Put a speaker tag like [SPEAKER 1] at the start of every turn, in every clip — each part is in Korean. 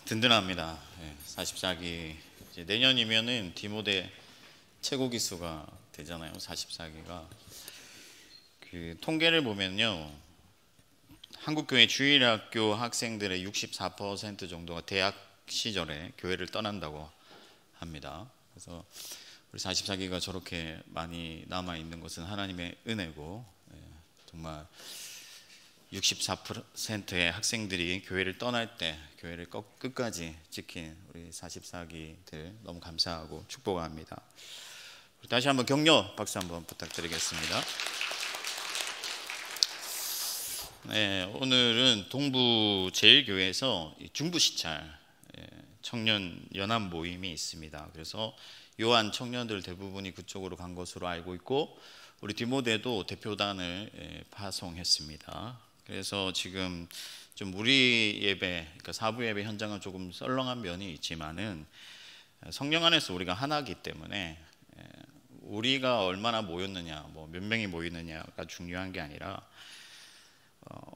[SPEAKER 1] 든든합니다. 44기 이제 내년이면은 디모데 최고 기수가 되잖아요. 44기가 그 통계를 보면요, 한국교회 주일학교 학생들의 64% 정도가 대학 시절에 교회를 떠난다고 합니다. 그래서 우리 44기가 저렇게 많이 남아 있는 것은 하나님의 은혜고, 정말 64%의 학생들이 교회를 떠날 때 교회를 끝까지 지킨 우리 44기들 너무 감사하고 축복합니다. 다시 한번 격려 박수 한번 부탁드리겠습니다. 네, 오늘은 동부 제일교회에서 중부 시찰 청년 연합 모임이 있습니다. 그래서 요한 청년들 대부분이 그쪽으로 간 것으로 알고 있고, 우리 디모데도 대표단을 파송했습니다. 그래서 지금 좀 우리 예배, 그러니까 사부 예배 현장은 조금 썰렁한 면이 있지만은 성령 안에서 우리가 하나이기 때문에 우리가 얼마나 모였느냐, 뭐 몇 명이 모이느냐가 중요한 게 아니라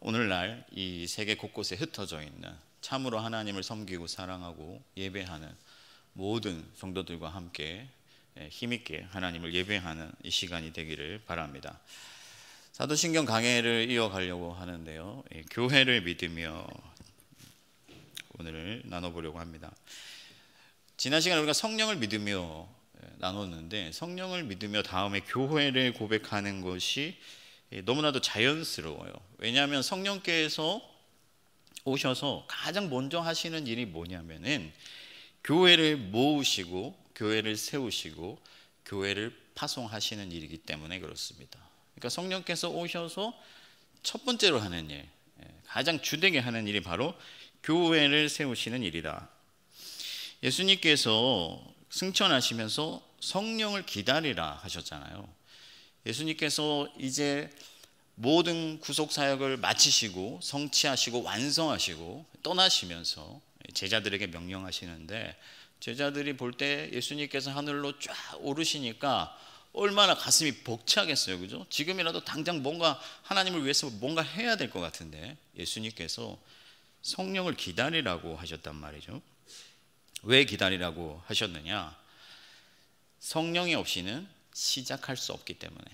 [SPEAKER 1] 오늘날 이 세계 곳곳에 흩어져 있는 참으로 하나님을 섬기고 사랑하고 예배하는 모든 성도들과 함께 힘있게 하나님을 예배하는 이 시간이 되기를 바랍니다. 사도신경 강해를 이어가려고 하는데요, 교회를 믿으며 오늘 나눠보려고 합니다. 지난 시간에 우리가 성령을 믿으며 나눴는데, 성령을 믿으며 다음에 교회를 고백하는 것이 너무나도 자연스러워요. 왜냐하면 성령께서 오셔서 가장 먼저 하시는 일이 뭐냐면은 교회를 모으시고 교회를 세우시고 교회를 파송하시는 일이기 때문에 그렇습니다. 그러니까 성령께서 오셔서 첫 번째로 하는 일, 가장 주되게 하는 일이 바로 교회를 세우시는 일이다. 예수님께서 승천하시면서 성령을 기다리라 하셨잖아요. 예수님께서 이제 모든 구속 사역을 마치시고 성취하시고 완성하시고 떠나시면서 제자들에게 명령하시는데, 제자들이 볼 때 예수님께서 하늘로 쫙 오르시니까 얼마나 가슴이 벅차겠어요, 그죠? 지금이라도 당장 뭔가 하나님을 위해서 뭔가 해야 될 것 같은데 예수님께서 성령을 기다리라고 하셨단 말이죠. 왜 기다리라고 하셨느냐? 성령이 없이는 시작할 수 없기 때문에.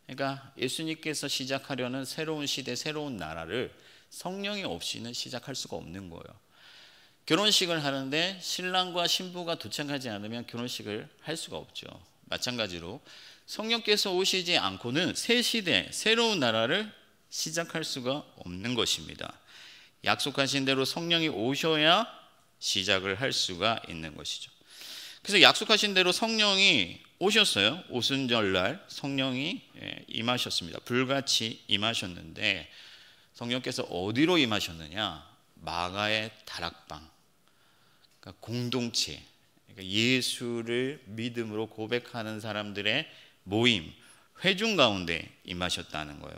[SPEAKER 1] 그러니까 예수님께서 시작하려는 새로운 시대, 새로운 나라를 성령이 없이는 시작할 수가 없는 거예요. 결혼식을 하는데 신랑과 신부가 도착하지 않으면 결혼식을 할 수가 없죠. 마찬가지로 성령께서 오시지 않고는 새 시대, 새로운 나라를 시작할 수가 없는 것입니다. 약속하신 대로 성령이 오셔야 시작을 할 수가 있는 것이죠. 그래서 약속하신 대로 성령이 오셨어요. 오순절날 성령이 임하셨습니다. 불같이 임하셨는데, 성령께서 어디로 임하셨느냐? 마가의 다락방, 그러니까 공동체, 그러니까 예수를 믿음으로 고백하는 사람들의 모임, 회중 가운데 임하셨다는 거예요.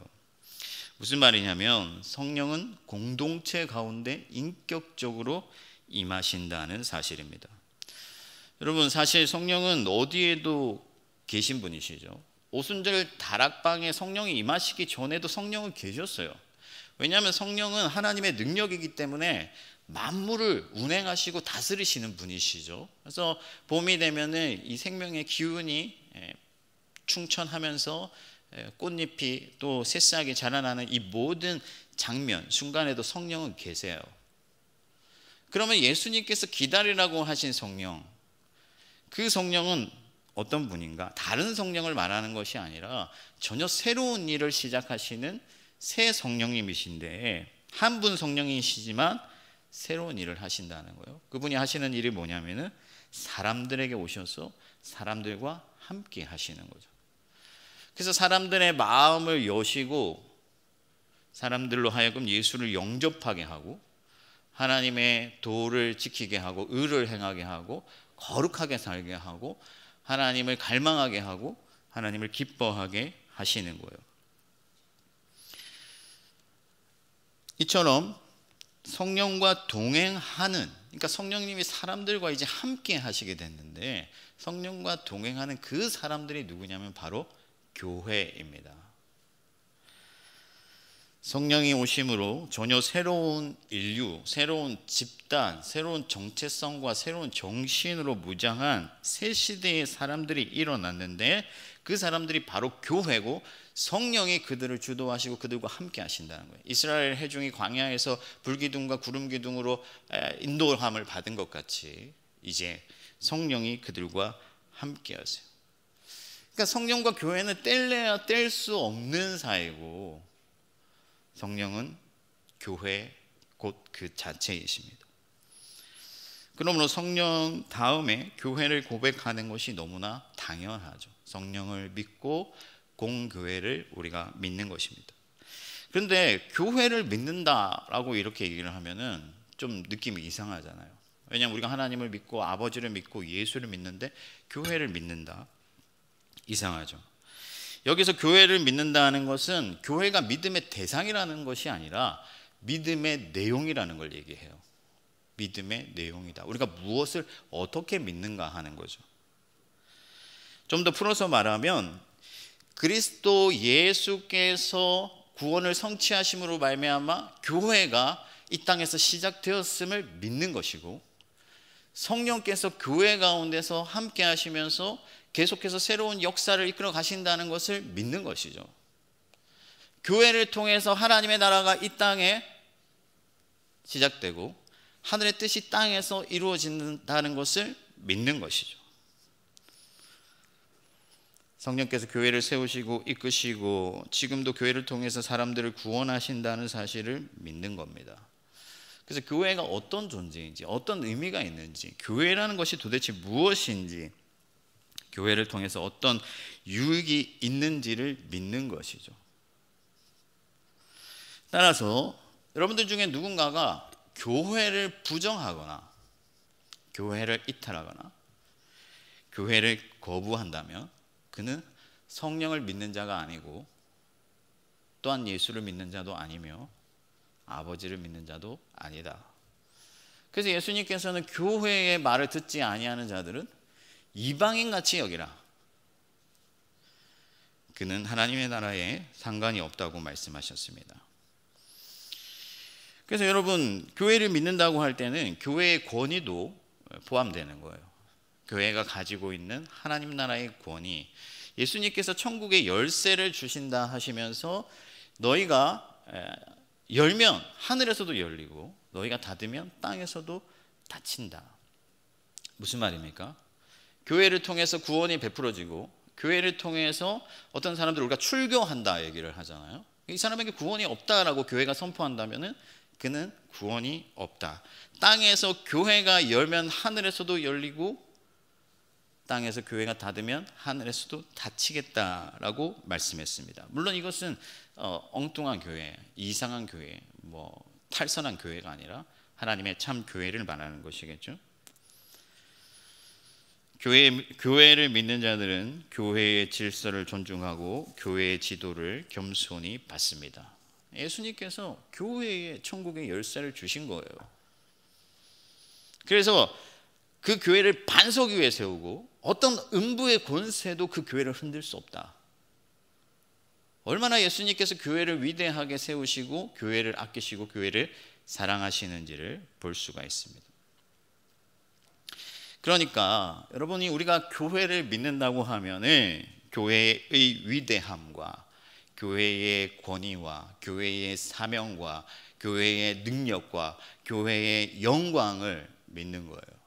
[SPEAKER 1] 무슨 말이냐면 성령은 공동체 가운데 인격적으로 임하신다는 사실입니다. 여러분, 사실 성령은 어디에도 계신 분이시죠. 오순절 다락방에 성령이 임하시기 전에도 성령은 계셨어요. 왜냐하면 성령은 하나님의 능력이기 때문에 만물을 운행하시고 다스리시는 분이시죠. 그래서 봄이 되면은 이 생명의 기운이 충천하면서 꽃잎이 또 새싹이 자라나는 이 모든 장면, 순간에도 성령은 계세요. 그러면 예수님께서 기다리라고 하신 성령, 그 성령은 어떤 분인가? 다른 성령을 말하는 것이 아니라 전혀 새로운 일을 시작하시는 새 성령님이신데, 한 분 성령이시지만 새로운 일을 하신다는 거예요. 그분이 하시는 일이 뭐냐면은 사람들에게 오셔서 사람들과 함께 하시는 거죠. 그래서 사람들의 마음을 여시고 사람들로 하여금 예수를 영접하게 하고 하나님의 도를 지키게 하고 의를 행하게 하고 거룩하게 살게 하고 하나님을 갈망하게 하고 하나님을 기뻐하게 하시는 거예요. 이처럼 성령과 동행하는, 그러니까 성령님이 사람들과 이제 함께 하시게 됐는데, 성령과 동행하는 그 사람들이 누구냐면 바로 교회입니다. 성령이 오심으로 전혀 새로운 인류, 새로운 집단, 새로운 정체성과 새로운 정신으로 무장한 새 시대의 사람들이 일어났는데 그 사람들이 바로 교회고 성령이 그들을 주도하시고 그들과 함께 하신다는 거예요. 이스라엘 회중이 광야에서 불기둥과 구름기둥으로 인도함을 받은 것 같이 이제 성령이 그들과 함께 하세요. 그러니까 성령과 교회는 뗄래야 뗄 수 없는 사이고 성령은 교회 곧 그 자체이십니다. 그러므로 성령 다음에 교회를 고백하는 것이 너무나 당연하죠. 성령을 믿고 공교회를 우리가 믿는 것입니다. 그런데 교회를 믿는다라고 이렇게 얘기를 하면은 좀 느낌이 이상하잖아요. 왜냐하면 우리가 하나님을 믿고 아버지를 믿고 예수를 믿는데 교회를 믿는다, 이상하죠. 여기서 교회를 믿는다는 것은 교회가 믿음의 대상이라는 것이 아니라 믿음의 내용이라는 걸 얘기해요. 믿음의 내용이다. 우리가 무엇을 어떻게 믿는가 하는 거죠. 좀 더 풀어서 말하면 그리스도 예수께서 구원을 성취하심으로 말미암아 교회가 이 땅에서 시작되었음을 믿는 것이고, 성령께서 교회 가운데서 함께 하시면서 계속해서 새로운 역사를 이끌어 가신다는 것을 믿는 것이죠. 교회를 통해서 하나님의 나라가 이 땅에 시작되고 하늘의 뜻이 땅에서 이루어진다는 것을 믿는 것이죠. 성령께서 교회를 세우시고 이끄시고 지금도 교회를 통해서 사람들을 구원하신다는 사실을 믿는 겁니다. 그래서 교회가 어떤 존재인지, 어떤 의미가 있는지, 교회라는 것이 도대체 무엇인지, 교회를 통해서 어떤 유익이 있는지를 믿는 것이죠. 따라서 여러분들 중에 누군가가 교회를 부정하거나 교회를 이탈하거나 교회를 거부한다면 그는 성령을 믿는 자가 아니고 또한 예수를 믿는 자도 아니며 아버지를 믿는 자도 아니다. 그래서 예수님께서는 교회의 말을 듣지 아니하는 자들은 이방인같이 여기라. 그는 하나님의 나라에 상관이 없다고 말씀하셨습니다. 그래서 여러분, 교회를 믿는다고 할 때는 교회의 권위도 포함되는 거예요. 교회가 가지고 있는 하나님 나라의 권위, 예수님께서 천국의 열쇠를 주신다 하시면서 너희가 열면 하늘에서도 열리고 너희가 닫으면 땅에서도 닫힌다. 무슨 말입니까? 교회를 통해서 구원이 베풀어지고 교회를 통해서 어떤 사람들 우리가 출교한다 얘기를 하잖아요. 이 사람에게 구원이 없다라고 교회가 선포한다면은 그는 구원이 없다. 땅에서 교회가 열면 하늘에서도 열리고 땅에서 교회가 닫으면 하늘에서도 닫히겠다라고 말씀했습니다. 물론 이것은 엉뚱한 교회, 이상한 교회, 탈선한 교회가 아니라 하나님의 참 교회를 말하는 것이겠죠. 교회를 믿는 자들은 교회의 질서를 존중하고 교회의 지도를 겸손히 받습니다. 예수님께서 교회에 천국의 열쇠를 주신 거예요. 그래서 그 교회를 반석 위에 세우고 어떤 음부의 권세도 그 교회를 흔들 수 없다. 얼마나 예수님께서 교회를 위대하게 세우시고 교회를 아끼시고 교회를 사랑하시는지를 볼 수가 있습니다. 그러니까 여러분이 우리가 교회를 믿는다고 하면은 교회의 위대함과 교회의 권위와 교회의 사명과 교회의 능력과 교회의 영광을 믿는 거예요.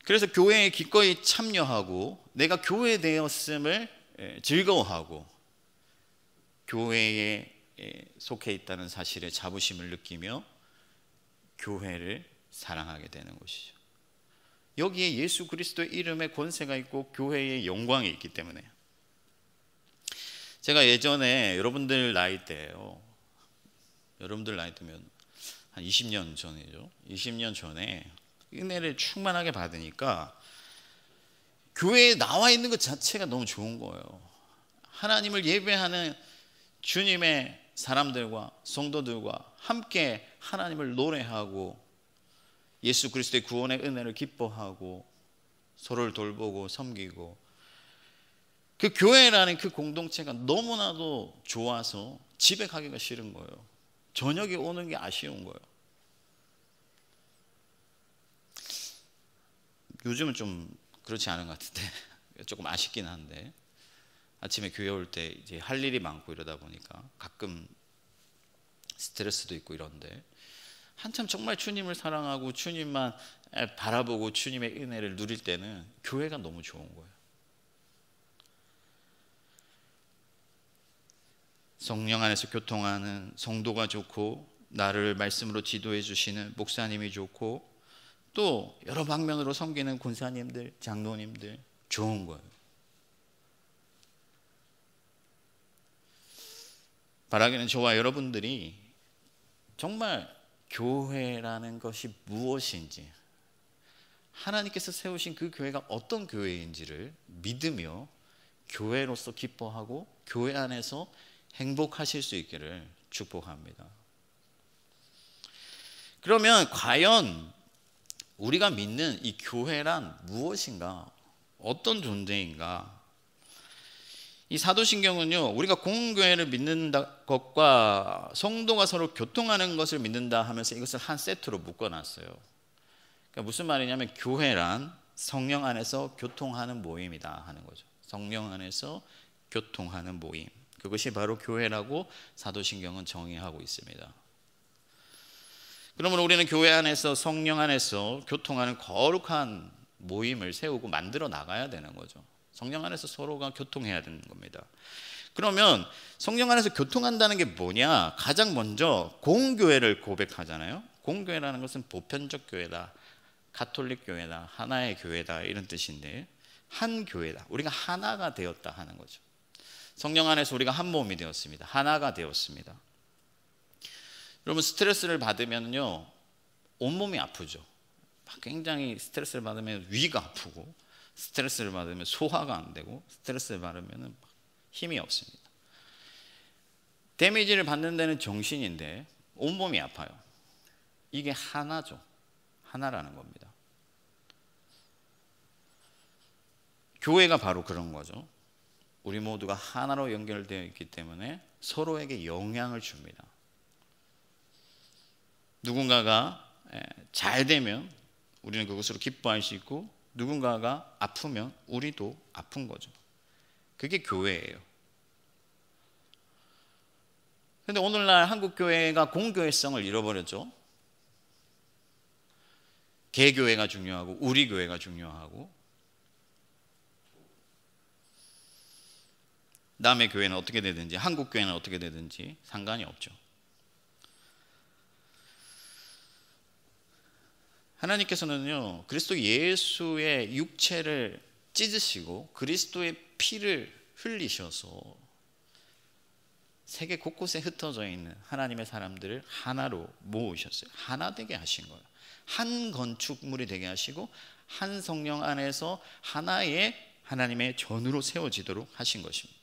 [SPEAKER 1] 그래서 교회에 기꺼이 참여하고 내가 교회 되었음을 즐거워하고 교회에 속해 있다는 사실에 자부심을 느끼며 교회를 사랑하게 되는 것이죠. 여기에 예수 그리스도의 이름에 권세가 있고 교회의 영광이 있기 때문에. 제가 예전에 여러분들 나이 때예요. 여러분들 나이 때면 한 20년 전이죠. 20년 전에 은혜를 충만하게 받으니까 교회에 나와 있는 것 자체가 너무 좋은 거예요. 하나님을 예배하는 주님의 사람들과 성도들과 함께 하나님을 노래하고 예수 그리스도의 구원의 은혜를 기뻐하고 서로를 돌보고 섬기고 그 교회라는 그 공동체가 너무나도 좋아서 집에 가기가 싫은 거예요. 저녁에 오는 게 아쉬운 거예요. 요즘은 좀 그렇지 않은 것 같은데 조금 아쉽긴 한데, 아침에 교회 올 때 이제 할 일이 많고 이러다 보니까 가끔 스트레스도 있고 이런데, 한참 정말 주님을 사랑하고 주님만 바라보고 주님의 은혜를 누릴 때는 교회가 너무 좋은 거예요. 성령 안에서 교통하는 성도가 좋고, 나를 말씀으로 지도해 주시는 목사님이 좋고, 또 여러 방면으로 섬기는 권사님들, 장로님들 좋은 거예요. 바라기는 저와 여러분들이 정말 교회라는 것이 무엇인지, 하나님께서 세우신 그 교회가 어떤 교회인지를 믿으며 교회로서 기뻐하고 교회 안에서 행복하실 수 있기를 축복합니다. 그러면 과연 우리가 믿는 이 교회란 무엇인가? 어떤 존재인가? 이 사도신경은요, 우리가 공교회를 믿는 것과 성도가 서로 교통하는 것을 믿는다 하면서 이것을 한 세트로 묶어놨어요. 그러니까 무슨 말이냐면, 교회란 성령 안에서 교통하는 모임이다 하는 거죠. 성령 안에서 교통하는 모임, 그것이 바로 교회라고 사도신경은 정의하고 있습니다. 그러므로 우리는 교회 안에서 성령 안에서 교통하는 거룩한 모임을 세우고 만들어 나가야 되는 거죠. 성령 안에서 서로가 교통해야 되는 겁니다. 그러면 성령 안에서 교통한다는 게 뭐냐? 가장 먼저 공교회를 고백하잖아요. 공교회라는 것은 보편적 교회다, 가톨릭 교회다, 하나의 교회다, 이런 뜻인데, 한 교회다, 우리가 하나가 되었다 하는 거죠. 성령 안에서 우리가 한 몸이 되었습니다. 하나가 되었습니다. 여러분, 스트레스를 받으면요 온몸이 아프죠. 굉장히 스트레스를 받으면 위가 아프고, 스트레스를 받으면 소화가 안 되고, 스트레스를 받으면 힘이 없습니다. 데미지를 받는 데는 정신인데 온몸이 아파요. 이게 하나죠. 하나라는 겁니다. 교회가 바로 그런 거죠. 우리 모두가 하나로 연결되어 있기 때문에 서로에게 영향을 줍니다. 누군가가 잘 되면 우리는 그것으로 기뻐할 수 있고, 누군가가 아프면 우리도 아픈 거죠. 그게 교회예요. 그런데 오늘날 한국 교회가 공교회성을 잃어버렸죠. 개교회가 중요하고 우리 교회가 중요하고, 남의 교회는 어떻게 되든지 한국 교회는 어떻게 되든지 상관이 없죠. 하나님께서는요, 그리스도 예수의 육체를 찢으시고 그리스도의 피를 흘리셔서 세계 곳곳에 흩어져 있는 하나님의 사람들을 하나로 모으셨어요. 하나 되게 하신 거예요. 한 건축물이 되게 하시고, 한 성령 안에서 하나의 하나님의 전으로 세워지도록 하신 것입니다.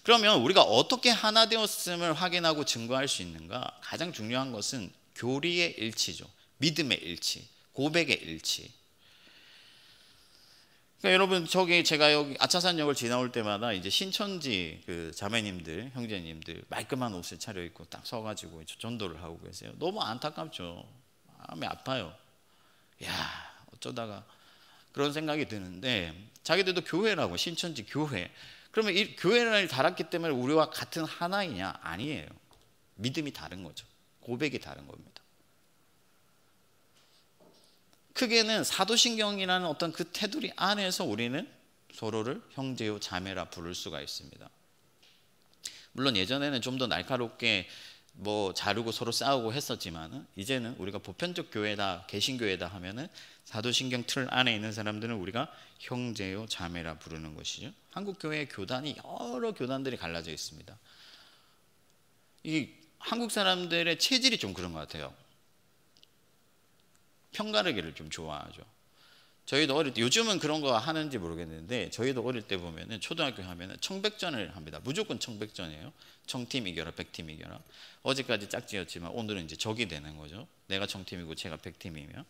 [SPEAKER 1] 그러면 우리가 어떻게 하나 되었음을 확인하고 증거할 수 있는가? 가장 중요한 것은 교리의 일치죠. 믿음의 일치, 고백의 일치. 그러니까 여러분, 제가 여기 아차산역을 지나올 때마다 이제 신천지 그 자매님들, 형제님들 말끔한 옷을 차려입고 딱 서가지고 전도를 하고 계세요. 너무 안타깝죠. 마음이 아파요. 야, 어쩌다가 그런 생각이 드는데, 자기들도 교회라고, 신천지 교회. 그러면 이 교회를 달았기 때문에 우리와 같은 하나이냐? 아니에요. 믿음이 다른 거죠. 고백이 다른 겁니다. 크게는 사도신경이라는 어떤 그 테두리 안에서 우리는 서로를 형제요 자매라 부를 수가 있습니다. 물론 예전에는 좀 더 날카롭게 자르고 서로 싸우고 했었지만, 이제는 우리가 보편적 교회다, 개신교회다 하면은 사도신경 틀 안에 있는 사람들은 우리가 형제요 자매라 부르는 것이죠. 한국 교회의 교단이 여러 교단들이 갈라져 있습니다. 이 한국 사람들의 체질이 좀 그런 것 같아요. 편가르기를 좀 좋아하죠. 저희도 어릴 때, 요즘은 그런 거 하는지 모르겠는데, 저희도 어릴 때 보면은 초등학교 하면은 청백전을 합니다. 무조건 청백전이에요. 청팀 이겨라, 백팀 이겨라. 어제까지 짝지였지만 오늘은 이제 적이 되는 거죠. 내가 청팀이고 제가 백팀이면.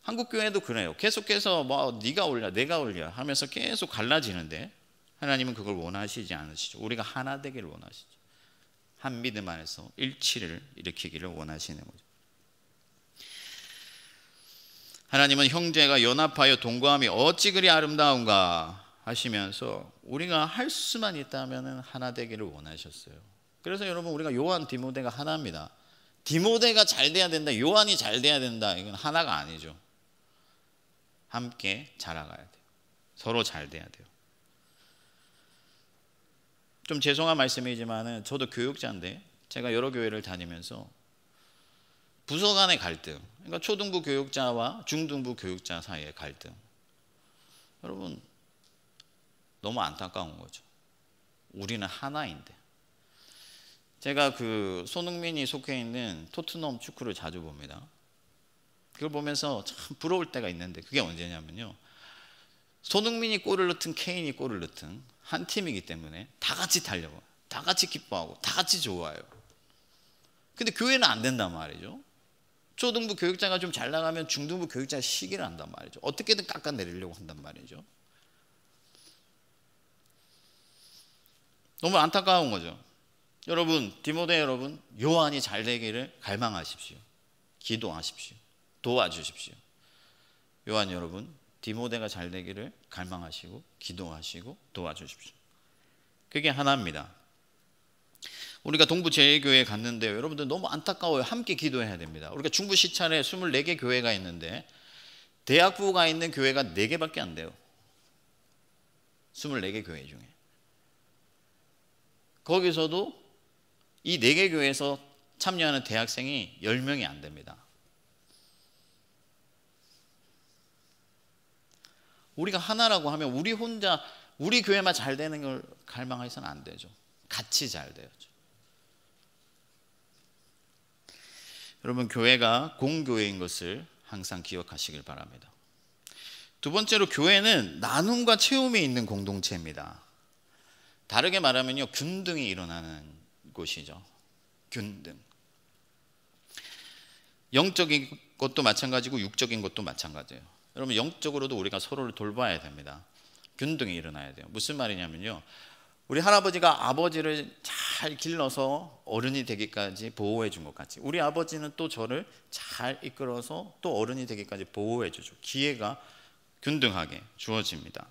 [SPEAKER 1] 한국 교회도 그래요. 계속해서 뭐 네가 올려 내가 올려 하면서 계속 갈라지는데 하나님은 그걸 원하시지 않으시죠. 우리가 하나 되기를 원하시죠. 한 믿음 안에서 일치를 일으키기를 원하시는 거죠. 하나님은 형제가 연합하여 동거함이 어찌 그리 아름다운가 하시면서 우리가 할 수만 있다면 하나 되기를 원하셨어요. 그래서 여러분 우리가 요한 디모데가 하나입니다. 디모데가 잘 돼야 된다, 요한이 잘 돼야 된다, 이건 하나가 아니죠. 함께 자라가야 돼요. 서로 잘 돼야 돼요. 좀 죄송한 말씀이지만 저도 교육자인데 제가 여러 교회를 다니면서 부서 간의 갈등, 그러니까 초등부 교육자와 중등부 교육자 사이의 갈등, 여러분 너무 안타까운 거죠. 우리는 하나인데. 제가 그 손흥민이 속해 있는 토트넘 축구를 자주 봅니다. 그걸 보면서 참 부러울 때가 있는데 그게 언제냐면요, 손흥민이 골을 넣든 케인이 골을 넣든 한 팀이기 때문에 다 같이 달려가요. 다 같이 기뻐하고 다 같이 좋아해요. 근데 교회는 안 된단 말이죠. 초등부 교육자가 좀 잘 나가면 중등부 교육자가 시기를 한단 말이죠. 어떻게든 깎아내리려고 한단 말이죠. 너무 안타까운 거죠. 여러분, 디모데 여러분, 요한이 잘 되기를 갈망하십시오. 기도하십시오. 도와주십시오. 요한 여러분, 디모데가 잘 되기를 갈망하시고 기도하시고 도와주십시오. 그게 하나입니다. 우리가 동부 제일교회에 갔는데 여러분들 너무 안타까워요. 함께 기도해야 됩니다. 우리가 중부 시찰에 24개 교회가 있는데 대학부가 있는 교회가 4개밖에 안 돼요. 24개 교회 중에. 거기서도 이 4개 교회에서 참여하는 대학생이 10명이 안 됩니다. 우리가 하나라고 하면 우리 혼자 우리 교회만 잘 되는 걸 갈망해서는 안 되죠. 같이 잘 돼야죠. 여러분, 교회가 공교회인 것을 항상 기억하시길 바랍니다. 두 번째로, 교회는 나눔과 체험이 있는 공동체입니다. 다르게 말하면요, 균등이 일어나는 곳이죠. 균등. 영적인 것도 마찬가지고 육적인 것도 마찬가지예요. 여러분, 영적으로도 우리가 서로를 돌봐야 됩니다. 균등이 일어나야 돼요. 무슨 말이냐면요, 우리 할아버지가 아버지를 잘 길러서 어른이 되기까지 보호해 준 것 같이 우리 아버지는 또 저를 잘 이끌어서 또 어른이 되기까지 보호해 주죠. 기회가 균등하게 주어집니다.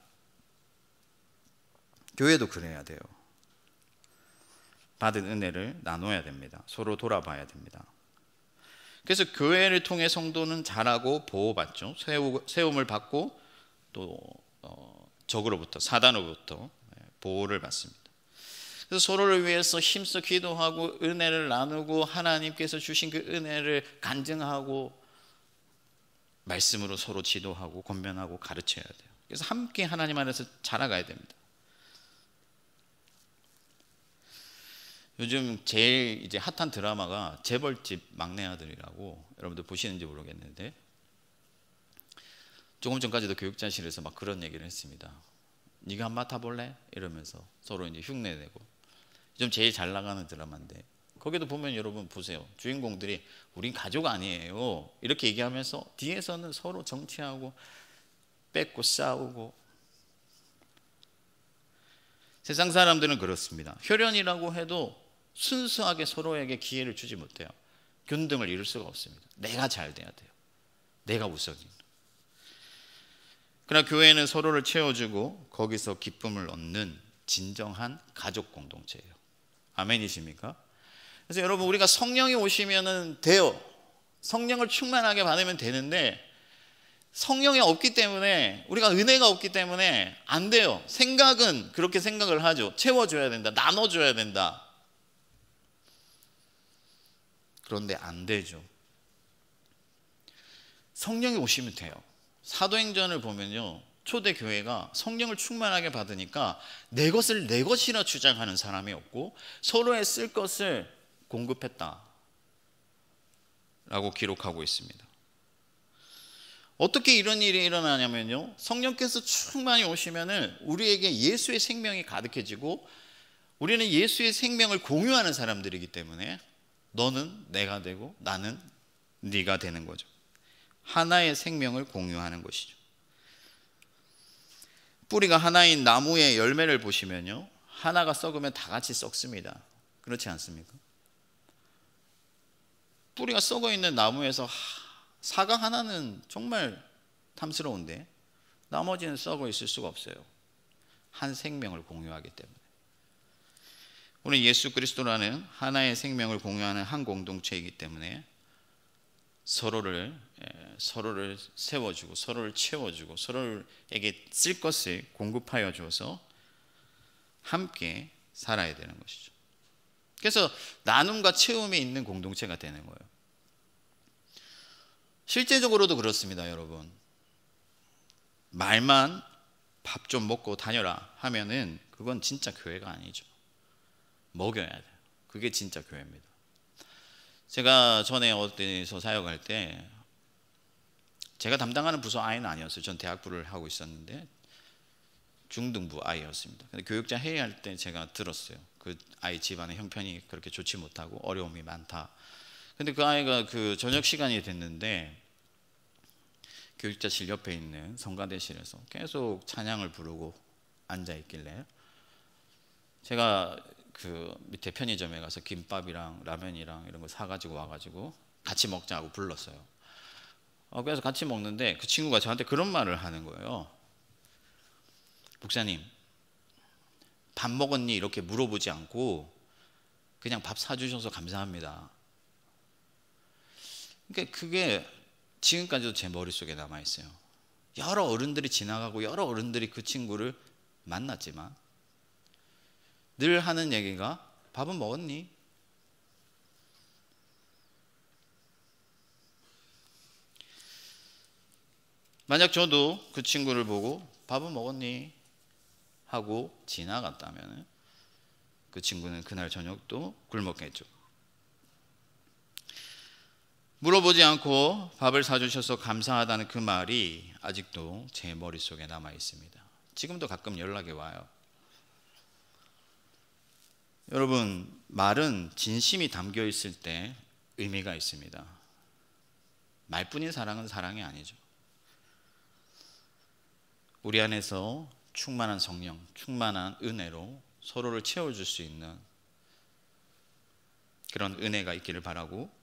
[SPEAKER 1] 교회도 그래야 돼요. 받은 은혜를 나눠야 됩니다. 서로 돌아봐야 됩니다. 그래서 교회를 통해 성도는 자라고 보호받죠. 세움을 받고 또 적으로부터, 사단으로부터 보호를 받습니다. 그래서 서로를 위해서 힘써 기도하고 은혜를 나누고 하나님께서 주신 그 은혜를 간증하고 말씀으로 서로 지도하고 권면하고 가르쳐야 돼요. 그래서 함께 하나님 안에서 자라가야 됩니다. 요즘 제일 이제 핫한 드라마가 재벌집 막내 아들이라고, 여러분들 보시는지 모르겠는데 조금 전까지도 교육자실에서 막 그런 얘기를 했습니다. 네가 한번 맡아볼래? 이러면서 서로 이제 흉내내고. 좀 제일 잘 나가는 드라마인데 거기도 보면 여러분 보세요. 주인공들이 우린 가족 아니에요 이렇게 얘기하면서 뒤에서는 서로 정치하고 뺏고 싸우고. 세상 사람들은 그렇습니다. 혈연이라고 해도 순수하게 서로에게 기회를 주지 못해요. 균등을 이룰 수가 없습니다. 내가 잘 돼야 돼요. 내가 우선입니다. 그러나 교회는 서로를 채워주고 거기서 기쁨을 얻는 진정한 가족 공동체예요. 아멘이십니까? 그래서 여러분, 우리가 성령이 오시면 돼요. 성령을 충만하게 받으면 되는데 성령이 없기 때문에, 우리가 은혜가 없기 때문에 안 돼요. 생각은 그렇게 생각을 하죠. 채워줘야 된다, 나눠줘야 된다. 그런데 안 되죠. 성령이 오시면 돼요. 사도행전을 보면요, 초대교회가 성령을 충만하게 받으니까 내 것을 내 것이라 주장하는 사람이 없고 서로의 쓸 것을 공급했다 라고 기록하고 있습니다. 어떻게 이런 일이 일어나냐면요, 성령께서 충만히 오시면 우리에게 예수의 생명이 가득해지고 우리는 예수의 생명을 공유하는 사람들이기 때문에 너는 내가 되고 나는 네가 되는 거죠. 하나의 생명을 공유하는 것이죠. 뿌리가 하나인 나무의 열매를 보시면요, 하나가 썩으면 다 같이 썩습니다. 그렇지 않습니까? 뿌리가 썩어 있는 나무에서 사과 하나는 정말 탐스러운데 나머지는 썩어 있을 수가 없어요. 한 생명을 공유하기 때문에. 우리 예수 그리스도라는 하나의 생명을 공유하는 한 공동체이기 때문에 서로를 세워주고 서로를 채워주고 서로에게 쓸 것을 공급하여 줘서 함께 살아야 되는 것이죠. 그래서 나눔과 채움이 있는 공동체가 되는 거예요. 실제적으로도 그렇습니다, 여러분. 말만 밥 좀 먹고 다녀라 하면은 그건 진짜 교회가 아니죠. 먹여야 돼요. 그게 진짜 교회입니다. 제가 전에 어디서 사역할 때 제가 담당하는 부서 아이는 아니었어요. 전 대학부를 하고 있었는데 중등부 아이였습니다. 근데 교육자 회의할 때 제가 들었어요. 그 아이 집안의 형편이 그렇게 좋지 못하고 어려움이 많다. 근데 그 아이가 그 저녁 시간이 됐는데 교육자실 옆에 있는 성가대실에서 계속 찬양을 부르고 앉아 있길래 제가 그 밑에 편의점에 가서 김밥이랑 라면이랑 이런 거 사가지고 와가지고 같이 먹자고 불렀어요. 그래서 같이 먹는데 그 친구가 저한테 그런 말을 하는 거예요. 목사님, 밥 먹었니? 이렇게 물어보지 않고 그냥 밥 사주셔서 감사합니다. 그러니까 그게 지금까지도 제 머릿속에 남아있어요. 여러 어른들이 지나가고 여러 어른들이 그 친구를 만났지만 늘 하는 얘기가 밥은 먹었니? 만약 저도 그 친구를 보고 밥은 먹었니? 하고 지나갔다면 그 친구는 그날 저녁도 굶었겠죠. 물어보지 않고 밥을 사주셔서 감사하다는 그 말이 아직도 제 머릿속에 남아 있습니다. 지금도 가끔 연락이 와요. 여러분, 말은 진심이 담겨 있을 때 의미가 있습니다. 말뿐인 사랑은 사랑이 아니죠. 우리 안에서 충만한 성령, 충만한 은혜로 서로를 채워줄 수 있는 그런 은혜가 있기를 바라고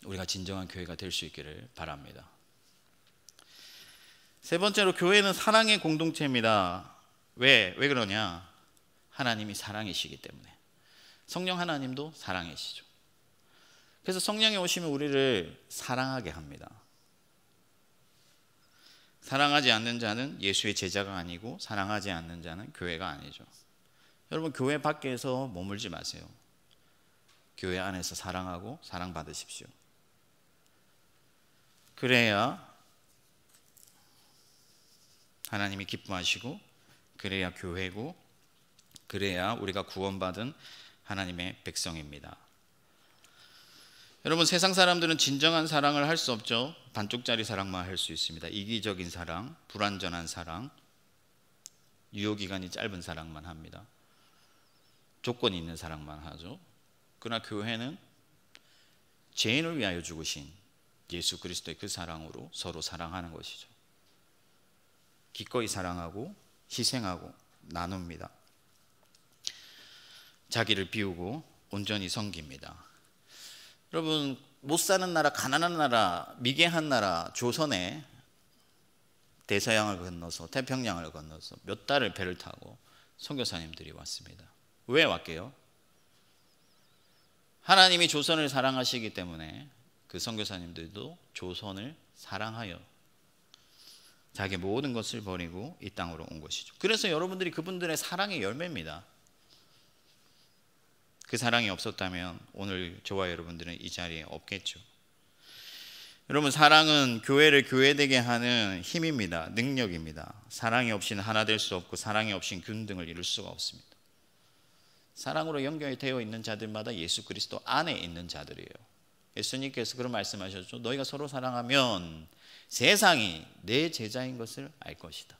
[SPEAKER 1] 우리가 진정한 교회가 될 수 있기를 바랍니다. 세 번째로, 교회는 사랑의 공동체입니다. 왜 그러냐? 하나님이 사랑이시기 때문에. 성령 하나님도 사랑이시죠. 그래서 성령이 오시면 우리를 사랑하게 합니다. 사랑하지 않는 자는 예수의 제자가 아니고 사랑하지 않는 자는 교회가 아니죠. 여러분, 교회 밖에서 머물지 마세요. 교회 안에서 사랑하고 사랑받으십시오. 그래야 하나님이 기뻐하시고, 그래야 교회고, 그래야 우리가 구원받은 하나님의 백성입니다. 여러분, 세상 사람들은 진정한 사랑을 할 수 없죠. 반쪽짜리 사랑만 할 수 있습니다. 이기적인 사랑, 불완전한 사랑, 유효기간이 짧은 사랑만 합니다. 조건이 있는 사랑만 하죠. 그러나 교회는 죄인을 위하여 죽으신 예수 그리스도의 그 사랑으로 서로 사랑하는 것이죠. 기꺼이 사랑하고 희생하고 나눕니다. 자기를 비우고 온전히 섬깁니다. 여러분, 못 사는 나라, 가난한 나라, 미개한 나라 조선에 대서양을 건너서 태평양을 건너서 몇 달을 배를 타고 선교사님들이 왔습니다. 왜 왔게요? 하나님이 조선을 사랑하시기 때문에 그 선교사님들도 조선을 사랑하여 자기 모든 것을 버리고 이 땅으로 온 것이죠. 그래서 여러분들이 그분들의 사랑의 열매입니다. 그 사랑이 없었다면 오늘 저와 여러분들은 이 자리에 없겠죠. 여러분, 사랑은 교회를 교회되게 하는 힘입니다. 능력입니다. 사랑이 없이는 하나 될 수 없고 사랑이 없이는 균등을 이룰 수가 없습니다. 사랑으로 연결이 되어 있는 자들마다 예수 그리스도 안에 있는 자들이에요. 예수님께서 그런 말씀하셨죠. 너희가 서로 사랑하면 세상이 내 제자인 것을 알 것이다.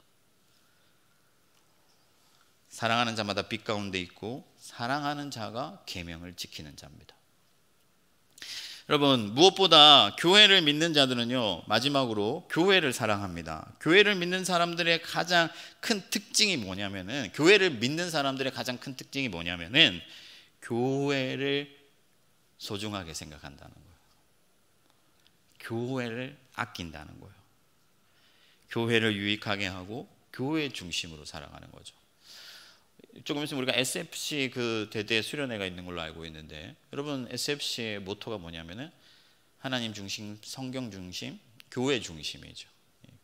[SPEAKER 1] 사랑하는 자마다 빛 가운데 있고 사랑하는 자가 계명을 지키는 자입니다. 여러분, 무엇보다 교회를 믿는 자들은요, 마지막으로 교회를 사랑합니다. 교회를 믿는 사람들의 가장 큰 특징이 뭐냐면은, 교회를 믿는 사람들의 가장 큰 특징이 뭐냐면은, 교회를 소중하게 생각한다는 거예요. 교회를 아낀다는 거예요. 교회를 유익하게 하고 교회 중심으로 살아가는 거죠. 조금 있으면 우리가 SFC 그 대대 수련회가 있는 걸로 알고 있는데, 여러분 SFC의 모토가 뭐냐면은 하나님 중심, 성경 중심, 교회 중심이죠.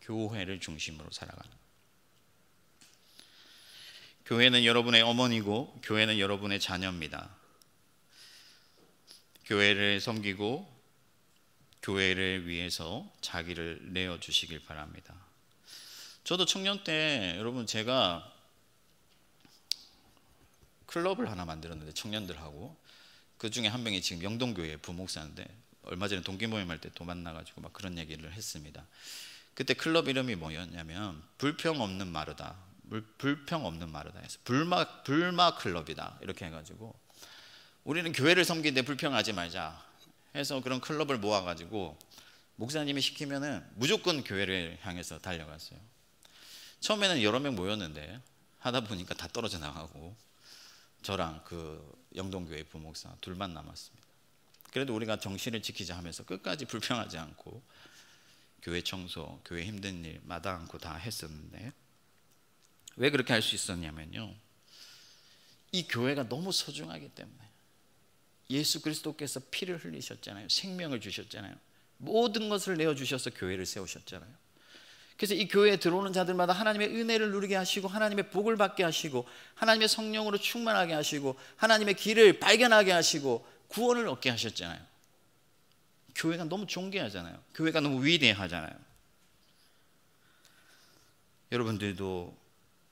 [SPEAKER 1] 교회를 중심으로 살아가는. 교회는 여러분의 어머니고 교회는 여러분의 자녀입니다. 교회를 섬기고 교회를 위해서 자기를 내어 주시길 바랍니다. 저도 청년 때 여러분 제가 클럽을 하나 만들었는데, 청년들하고 그 중에 한 명이 지금 영동교회 부목사인데, 얼마 전에 동기모임 할 때 또 만나가지고 막 그런 얘기를 했습니다. 그때 클럽 이름이 뭐였냐면 불평 없는 마르다, 불평 없는 마르다 해서 불마 클럽이다 이렇게 해가지고, 우리는 교회를 섬기는데 불평하지 말자 해서 그런 클럽을 모아가지고 목사님이 시키면은 무조건 교회를 향해서 달려갔어요. 처음에는 여러 명 모였는데 하다 보니까 다 떨어져 나가고 저랑 그 영동교회 부목사 둘만 남았습니다. 그래도 우리가 정신을 지키자 하면서 끝까지 불평하지 않고 교회 청소, 교회 힘든 일 마다 않고 다 했었는데, 왜 그렇게 할 수 있었냐면요, 이 교회가 너무 소중하기 때문에. 예수 그리스도께서 피를 흘리셨잖아요. 생명을 주셨잖아요. 모든 것을 내어주셔서 교회를 세우셨잖아요. 그래서 이 교회에 들어오는 자들마다 하나님의 은혜를 누리게 하시고, 하나님의 복을 받게 하시고, 하나님의 성령으로 충만하게 하시고, 하나님의 길을 발견하게 하시고, 구원을 얻게 하셨잖아요. 교회가 너무 존귀하잖아요. 교회가 너무 위대하잖아요. 여러분들도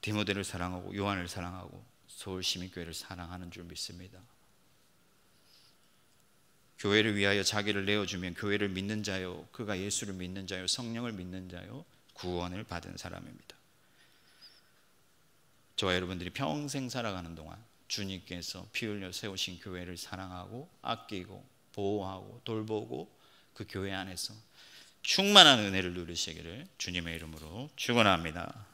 [SPEAKER 1] 디모데를 사랑하고 요한을 사랑하고 서울시민교회를 사랑하는 줄 믿습니다. 교회를 위하여 자기를 내어주면 교회를 믿는 자요, 그가 예수를 믿는 자요, 성령을 믿는 자요, 구원을 받은 사람입니다. 저와 여러분들이 평생 살아가는 동안 주님께서 피 흘려 세우신 교회를 사랑하고 아끼고 보호하고 돌보고 그 교회 안에서 충만한 은혜를 누리시기를 주님의 이름으로 축원합니다.